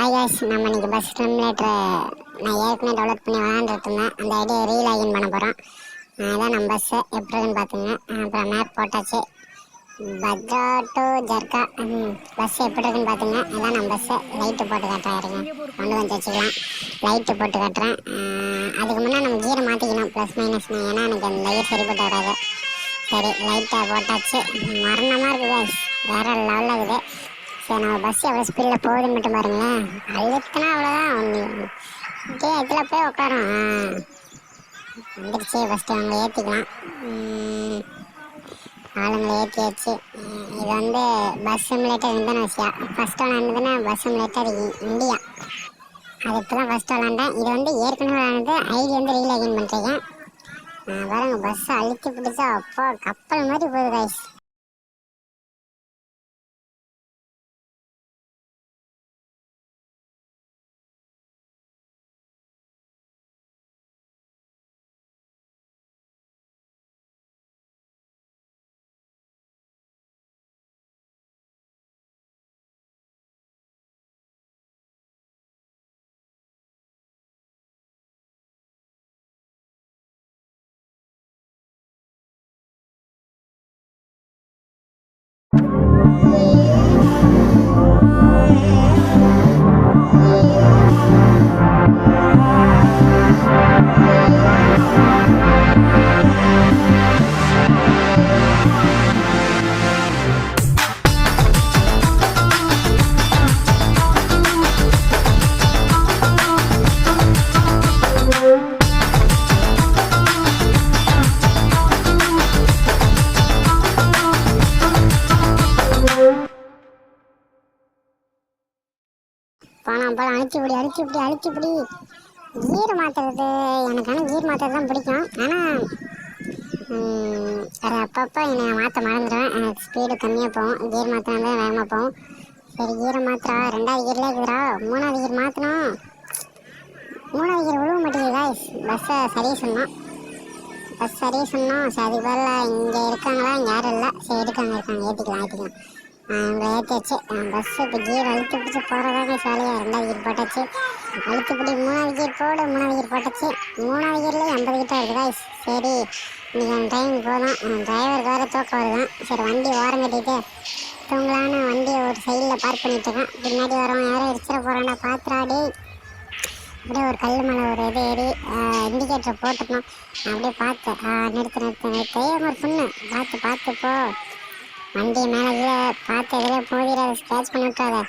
Hi guys, நம்ம இன்னைக்கு bus சிமுலேட்டரை நான் ஏற்கனவே டெவலப் பண்ணி விளாண்டுட்டு இருந்தேன். அந்த ஐடியா ரீலாகின் பண்ண போகிறோம். அதான் நம்ம பஸ்ஸு எப்படி இருக்குன்னு பார்த்துங்க. அப்புறம் மேப் போட்டாச்சு. பத்ரா டு ஜர்கா பஸ் எப்படி இருக்குன்னு பார்த்துங்க. இதான் நம்ம பஸ்ஸு. லைட்டு போட்டு காட்டுறேன், இருங்க கொண்டு வந்து வச்சுக்கலாம். லைட்டு போட்டு காட்டுறேன். அதுக்கு முன்னே நம்ம கீரை மாற்றிக்கணும், ப்ளஸ் மைனஸ்னு. ஏன்னா எனக்கு அந்த லைட் சரிப்பட்டு வராது. சரி, லைட்டாக போட்டாச்சு. மரணமாக இருக்குது guys, வேறு லெவலில் இருக்குது. சரி, நம்ம பஸ் எவ்வளோ ஸ்பீடில் போகுதுன்னு மட்டும் பாருங்களேன். அழுத்துனா அவ்வளோதான். இதில் போய் உட்காரோம். வந்துருச்சு. ஃபஸ்ட்டு அவங்களை ஏற்றிக்கலாம். ஆளுங்களை ஏற்றியாச்சு. இது வந்து பஸ் சிமுலேட்டர் இந்தோனேஷியா. ஃபஸ்ட் விளாண்டதுன்னா பஸ் சிமுலேட்டர் இந்தியா. அது இப்போ தான் ஃபஸ்ட் விளாண்டேன். இது வந்து ஏற்கனவே விளாண்டது. ஐடி வந்து ரீலாகின் பண்ணுறீங்க. பாருங்க, பஸ்ஸை அழுத்தி பிடிச்சா அப்போ கப்பல் மாதிரி போகுது guys. போலாம் அழிச்சுப்பிடி. கீர் மாற்றுறது எனக்கு, கீர் மாற்றுறது தான் பிடிக்கும். ஆனால் அது அப்பப்போ என்னை மாற்ற மறந்துடுவேன். எனக்கு ஸ்பீடு கம்மியாக போகும். கீர் மாற்றினா தான் வேகமாக போகும். சரி, கீரை மாத்திரா. 2வது கீர்லேயே இருக்குதுரா. 3வது கீர் மாற்றணும். 3வது கீர் விழுவ மாட்டேங்குது காய்ஸ். பஸ்ஸை சரியாக சொன்னோம். சரி, அதுக்கு பதில் இங்கே இருக்காங்களா? இங்கே யாரும் இல்லை. சரி, இருக்காங்க. ஏற்றிக்கலாம். இவங்களை ஏற்றியாச்சு. பஸ்ஸு இப்போ கீர் அழுத்தி பிடிச்சி போகிறதாங்க சாலியாக. 2வது கீர் போட்டாச்சு. அழுத்தி பிடி. 3வது கீர் போடு. 3வது கீர் போட்டாச்சு. 3வது கீர்லேயே 50 கிட்ட இருக்குது guys. சரி, இன்றைக்கி அந்த டைம் போதும். டிரைவருக்கு வேறு தூக்கம் வருதான். சரி, வண்டி ஓரம் கட்டிட்டு தூங்கலான்னு வண்டியை ஒரு சைடில் பார்க் பண்ணிட்டுருக்கேன். பின்னாடி வரவன் யாரும் இடிச்சிட போகிறான்டா, பாத்திராடி. அப்படியே ஒரு கல் மேலே ஒரு இது ஏறி இண்டிகேட்டரை போட்டுக்கணும். அப்படியே பார்த்தேன். நிறுத்து. ஒரு பொண்ணு பார்த்து போ. வண்டி மேலே கீழே பார்த்து எதிரே மோதிர ஸ்க்ராட்ச் பண்ணி விட்டாத.